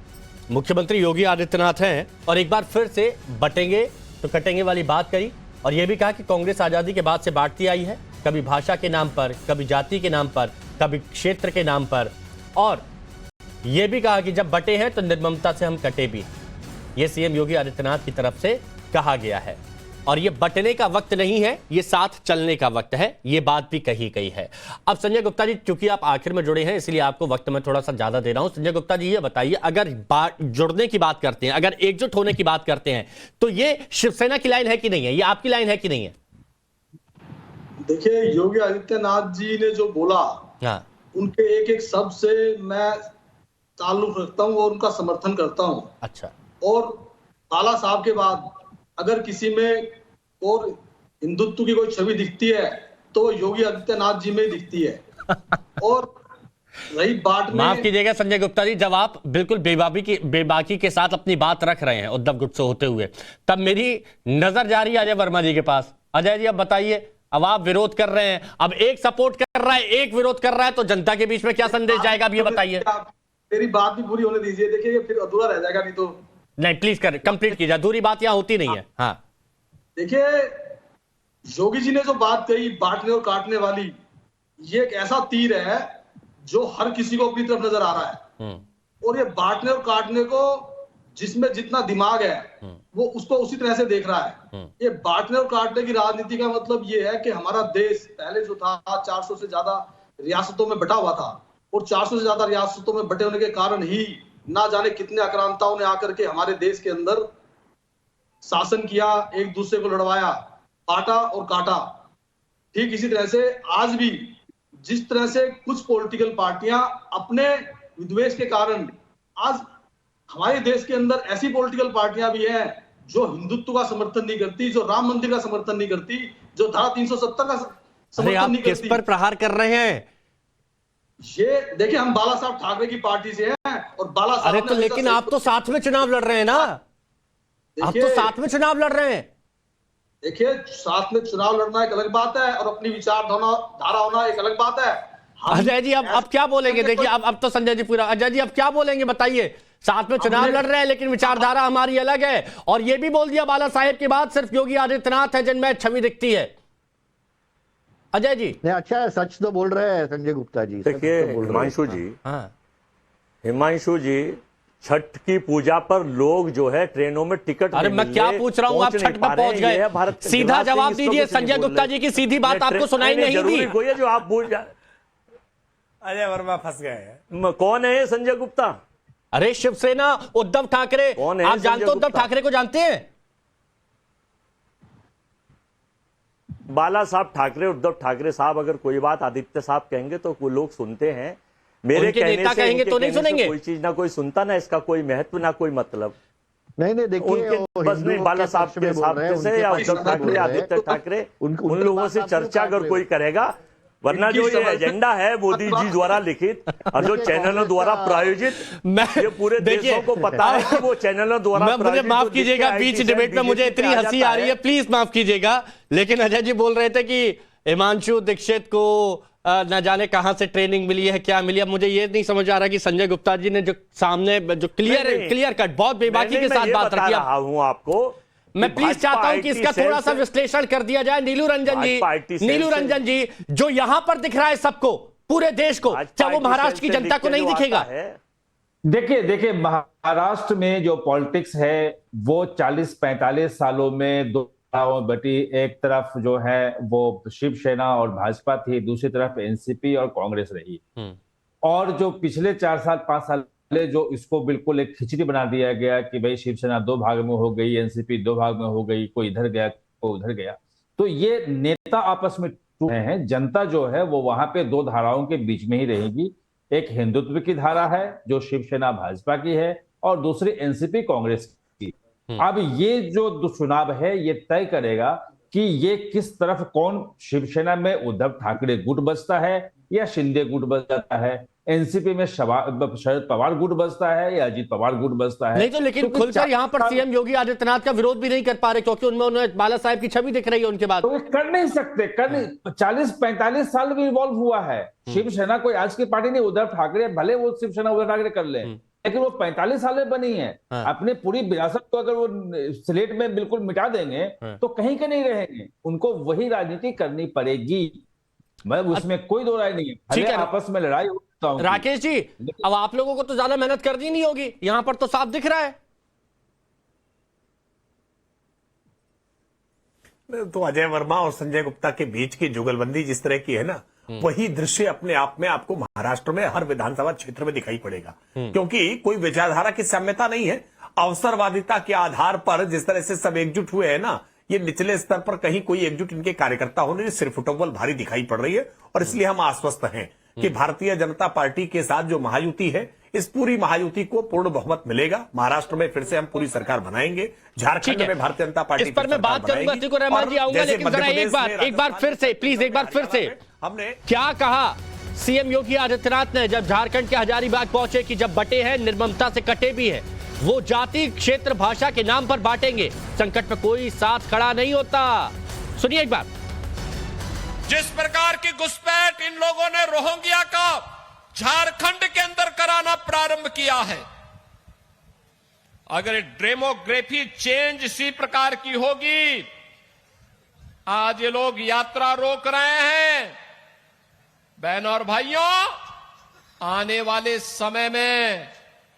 मुख्यमंत्री योगी आदित्यनाथ हैं और एक बार फिर से बटेंगे तो कटेंगे वाली बात कही, और यह भी कहा कि कांग्रेस आजादी के बाद से बांटती आई है, कभी भाषा के नाम पर, कभी जाति के नाम पर, कभी क्षेत्र के नाम पर, और यह भी कहा कि जब बटे हैं तो निर्ममता से हम कटे भी। यह सीएम योगी आदित्यनाथ की तरफ से कहा गया है, और ये बटने का वक्त नहीं है, ये साथ चलने का वक्त है, ये बात भी कही गई है। अब संजय गुप्ता जी, चूंकि आप आखिर में जुड़े हैं इसलिए आपको वक्त में थोड़ा सा ज्यादा दे रहा हूं। संजय गुप्ता जी, ये बताइए, अगर जुड़ने की बात करते हैं, अगर एकजुट होने की बात करते हैं, तो ये शिवसेना की लाइन है कि नहीं है, ये आपकी लाइन है कि नहीं है? देखिए, योगी आदित्यनाथ जी ने जो बोला, हाँ, उनके एक एक शब्द से मैं ताल्लुक रखता हूं और उनका समर्थन करता हूं। अच्छा। और बाला साहब के बाद अगर किसी में और हिंदुत्व की कोई छवि दिखती है तो वो योगी आदित्यनाथ जी में ही दिखती है। और रही बात, माफ कीजिएगा संजय गुप्ता जी, जब आप बिल्कुल बेबाकी के साथ अपनी बात रख रहे हैं उद्धव गुट से होते हुए, तब मेरी नजर जा रही है अजय वर्मा जी के पास। अजय जी, अब बताइए, अब आप विरोध कर रहे हैं, अब एक सपोर्ट कर रहा है, एक विरोध कर रहा है, तो जनता के बीच में क्या संदेश जाएगा, अब ये बताइए। मेरी बात भी पूरी होने दीजिए, देखिए ये फिर अधूरा रह जाएगा, नहीं तो। नहीं, प्लीज कर कंप्लीट कीजिए, अधूरी बात यहाँ होती नहीं है। हाँ, देखिए, योगी जी ने जो बात कही बांटने और काटने वाली, ये एक ऐसा तीर है जो हर किसी को अपनी तरफ नजर आ रहा है, और ये बांटने और काटने को जिसमें जितना दिमाग है वो उसको उसी तरह से देख रहा है। ये बांटने और काटने की राजनीति का मतलब ये है कि हमारा देश पहले जो था 400 से ज्यादा रियासतों में बटा हुआ था, और 400 से ज्यादा रियासतों में बटे होने के कारण ही ना जाने कितने आक्रांताओं ने आकर के हमारे देश के अंदर शासन किया, एक दूसरे को लड़वाया, बांटा और काटा। ठीक इसी तरह से आज भी जिस तरह से कुछ पॉलिटिकल पार्टियां अपने विद्वेष के कारण, आज हमारे देश के अंदर ऐसी पॉलिटिकल पार्टियां भी हैं जो हिंदुत्व का समर्थन नहीं करती, जो राम मंदिर का समर्थन नहीं करती, जो धारा 370 का समर्थन नहीं किस करती। पर प्रहार कर रहे हैं? ये देखिए, हम बाला साहब ठाकरे की पार्टी से हैं और बाला साहब अरे तो लेकिन आप तो साथ में चुनाव लड़ रहे हैं ना, आप तो साथ में चुनाव लड़ रहे हैं। देखिए, साथ में चुनाव लड़ना एक अलग बात है और अपनी विचारधारा होना एक अलग बात है। अजय जी अब क्या बोलेंगे? देखिए अब तो संजय जी पूरा, अजय जी अब क्या बोलेंगे बताइए? साथ में चुनाव लड़ रहे हैं लेकिन विचारधारा हमारी अलग है, और ये भी बोल दिया बाला साहेब के बाद सिर्फ योगी आदित्यनाथ है जिनमें छवि दिखती है। अजय जी नहीं, अच्छा है, सच तो बोल रहे हैं संजय गुप्ता जी। देखिए हिमांशु जी, हिमांशु जी, छठ की पूजा पर लोग जो है ट्रेनों में टिकट, अरे मैं क्या पूछ रहा हूँ, आप छठ में पहुंच गए। सीधा जवाब दीजिए, संजय गुप्ता जी की सीधी बात आपको सुनाई नहीं दी। कोई है जो आप पूछ, अजय वर्मा फंस गए हैं। कौन है संजय गुप्ता? अरे शिवसेना, उद्धव ठाकरे। कौन है? आप जानते हो उद्धव ठाकरे को जानते हैं? बाला साहब ठाकरे, उद्धव ठाकरे साहब अगर कोई बात आदित्य साहब कहेंगे तो वो लोग सुनते हैं, मेरे कहने नेता से कहेंगे उनके तो नहीं कहने से सुनेंगे। कोई चीज ना कोई सुनता, ना इसका कोई महत्व, ना कोई मतलब। नहीं देखिए, उनके बस नहीं, बाला साहब के साथ से या उद्धव ठाकरे, आदित्य ठाकरे, उन लोगों से चर्चा अगर कोई करेगा, वरना जो ये एजेंडा है मोदी जी द्वारा लिखित और जो चैनलों द्वारा प्रायोजित, ये पूरे देशों को पता है कि वो चैनलों द्वारा मुझे माफ कीजिएगा, बीच डिबेट में मुझे इतनी हंसी आ रही है, प्लीज माफ कीजिएगा, लेकिन अजय जी बोल रहे थे कि हिमांशु दीक्षित को न जाने कहां से ट्रेनिंग मिली है, क्या मिली। अब मुझे ये नहीं समझ आ रहा कि संजय गुप्ता जी ने जो सामने जो क्लियर कट बहुत बेबाकी के साथ बात रखी हूं आपको, मैं प्लीज चाहता हूं कि इसका थोड़ा सा विश्लेषण कर दिया जाए। नीलू रंजन जी, जो यहां पर दिख रहा है सबको, पूरे देश को, क्या वो महाराष्ट्र की जनता को नहीं दिखेगा? देखिए महाराष्ट्र में जो पॉलिटिक्स है वो 40-45 सालों में दो में बटी। एक तरफ जो है वो शिवसेना और भाजपा थी, दूसरी तरफ एनसीपी और कांग्रेस रही। और जो पिछले 4-5 साल जो इसको बिल्कुल एक खिचड़ी बना दिया गया कि भाई शिवसेना 2 भाग में हो गई, एनसीपी 2 भाग में हो गई, कोई इधर गया कोई उधर गया, तो ये नेता आपस में टूट रहे हैं। जनता जो है वो वहां पे 2 धाराओं के बीच में ही रहेगी। एक हिंदुत्व की धारा है जो शिवसेना भाजपा की है, और दूसरी एनसीपी कांग्रेस की। अब ये जो चुनाव है ये तय करेगा कि ये किस तरफ, कौन शिवसेना में उद्धव ठाकरे गुट बसता है या शिंदे गुट बस जाता है, एनसीपी में शरद पवार गुट बसता है या अजीत पवार गुट बसता है। नहीं तो लेकिन खुलकर यहाँ पर सीएम योगी आदित्यनाथ का विरोध भी नहीं कर पा रहे, क्योंकि उनमें बाला साहेब की छवि दिख रही है उनके बाद। तो कर नहीं सकते, 40-45 साल भी इवॉल्व हुआ है। शिवसेना कोई आज की पार्टी नहीं। उद्धव ठाकरे भले वो शिवसेना उद्धव ठाकरे कर ले, लेकिन वो 45 साल में बनी है। अपने पूरी विरासत को अगर वो स्लेट में बिल्कुल मिटा देंगे तो कहीं के नहीं रहेंगे। उनको वही राजनीति करनी पड़ेगी, मैं उसमें कोई दो राय नहीं है। ठीक है, आपस में लड़ाई होता हूं। राकेश जी, अब आप लोगों को तो ज्यादा मेहनत करनी नहीं होगी, यहां पर तो साफ दिख रहा है। तो अजय वर्मा और संजय गुप्ता के बीच की जुगलबंदी जिस तरह की है ना, वही दृश्य अपने आप में आपको महाराष्ट्र में हर विधानसभा क्षेत्र में दिखाई पड़ेगा, क्योंकि कोई विचारधारा की साम्यता नहीं है। अवसरवादिता के आधार पर जिस तरह से सब एकजुट हुए हैं ना, ये निचले स्तर पर कहीं कोई एकजुट इनके कार्यकर्ता होने सिर्फ फुटबॉल भारी दिखाई पड़ रही है। और इसलिए हम आश्वस्त हैं कि भारतीय जनता पार्टी के साथ जो महायुति है, इस पूरी महायुति को पूर्ण बहुमत मिलेगा। महाराष्ट्र में फिर से हम पूरी सरकार बनाएंगे, झारखंड में भारतीय जनता पार्टी इस पर मैं बात करूंगा, अतिक रहमान जी आऊंगा, लेकिन जरा एक बार फिर से प्लीज, एक बार फिर से हमने क्या कहा सीएम योगी आदित्यनाथ ने जब झारखंड के हजारीबाग पहुंचे कि जब बटे हैं निर्ममता से कटे भी है, वो जाति क्षेत्र भाषा के नाम पर बांटेंगे, संकट में कोई साथ खड़ा नहीं होता। सुनिए एक बार। जिस प्रकार की घुसपैठ इन लोगों ने रोहिंग्या का झारखंड के अंदर कराना प्रारंभ किया है, अगर डेमोग्राफी चेंज इसी प्रकार की होगी, आज ये लोग यात्रा रोक रहे हैं। बहनों और भाइयों, आने वाले समय में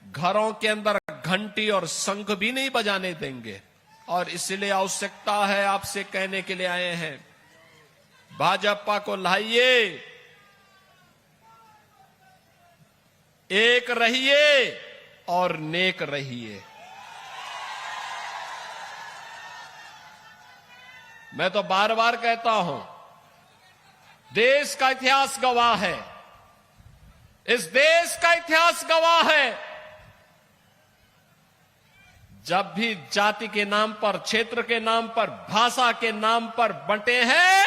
घरों के अंदर घंटी और शंख भी नहीं बजाने देंगे। और इसलिए आवश्यकता है, आपसे कहने के लिए आए हैं, भाजपा को लाइए, एक रहिए और नेक रहिए। मैं तो बार बार कहता हूं, देश का इतिहास गवाह है, इस देश का इतिहास गवाह है, जब भी जाति के नाम पर, क्षेत्र के नाम पर, भाषा के नाम पर बंटे हैं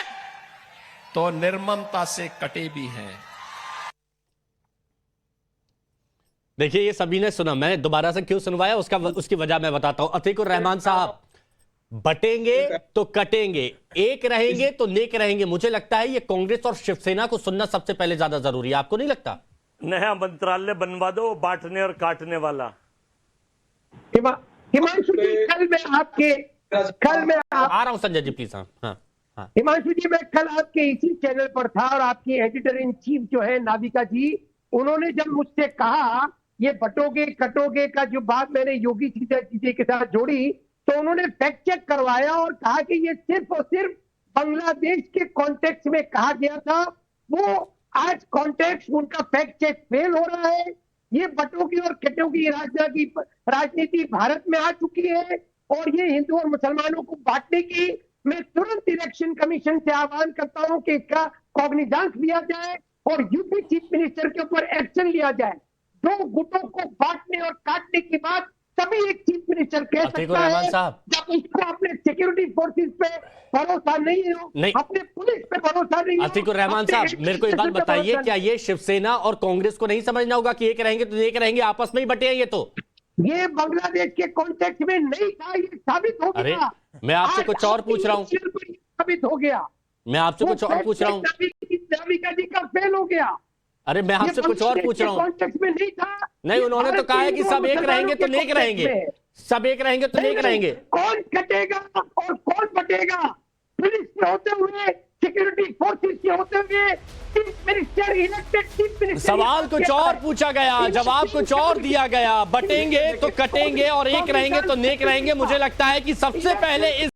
तो निर्ममता से कटे भी हैं। देखिए ये सभी ने सुना, मैंने दोबारा से क्यों सुनवाया उसकी वजह मैं बताता हूं। अतीकुर रहमान साहब, बटेंगे तो कटेंगे, एक रहेंगे तो नेक रहेंगे। मुझे लगता है ये कांग्रेस और शिवसेना को सुनना सबसे पहले ज्यादा जरूरी है, आपको नहीं लगता? नया मंत्रालय बनवा दो, बांटने और काटने वाला। हिमांशु जी, कल मैं आ रहा हूं संजय जी प्लीज। हाँ, हिमांशु जी, मैं कल आपके इसी चैनल पर था और आपकी एडिटर इन चीफ जो है नाविका जी, उन्होंने जब मुझसे कहा ये बटोगे कटोगे का जो बात मैंने योगी जी के साथ जोड़ी, तो उन्होंने फैक्ट चेक करवाया और कहा कि ये सिर्फ और सिर्फ बांग्लादेश के कॉन्टेक्स्ट में कहा गया था। वो आज कॉन्टेक्स्ट उनका फैक्ट चेक फेल हो रहा है। ये बटोगी और कटोगी राजनीति भारत में आ चुकी है और ये हिंदू और मुसलमानों को बांटने की मैं तुरंत इलेक्शन कमीशन से आह्वान करता हूं कि इसका कॉग्निजांस लिया जाए और यूपी चीफ मिनिस्टर के ऊपर एक्शन लिया जाए। दो गुटों को बांटने और काटने की बात तभी एक चीफ मिनिस्टर कह सकता है जब उसको अपने सिक्योरिटी फोर्सेस पे भरोसा नहीं हो, अपने पुलिस पे भरोसा नहीं हो। अतीकुर रहमान साहब, मेरे को एक बात बताइए, क्या ये शिवसेना और कांग्रेस को नहीं समझना होगा कि एक रहेंगे तो एक रहेंगे, आपस में ही बटे हैं? ये बांग्लादेश के कॉन्टेक्स्ट में नहीं था, ये साबित हो गया। अरे मैं आपसे कुछ और पूछ रहा हूँ, साबित हो गया। मैं आपसे कुछ और पूछ रहा हूँ, नाविका जी का फेल हो गया। अरे मैं आपसे कुछ और पूछ रहा हूँ। नहीं, उन्होंने तो कहा है कि सब एक रहेंगे तो नेक रहेंगे, सब एक रहेंगे तो नेक रहेंगे। कौन कटेगा और कौन बटेगा? पुलिस के होते हुए, सिक्योरिटी फोर्सेस के होते हुए, chief minister elected chief minister. सवाल कुछ और पूछा गया, जवाब कुछ और दिया गया। बटेंगे तो कटेंगे और एक रहेंगे तो नेक रहेंगे। मुझे लगता है कि सबसे पहले इस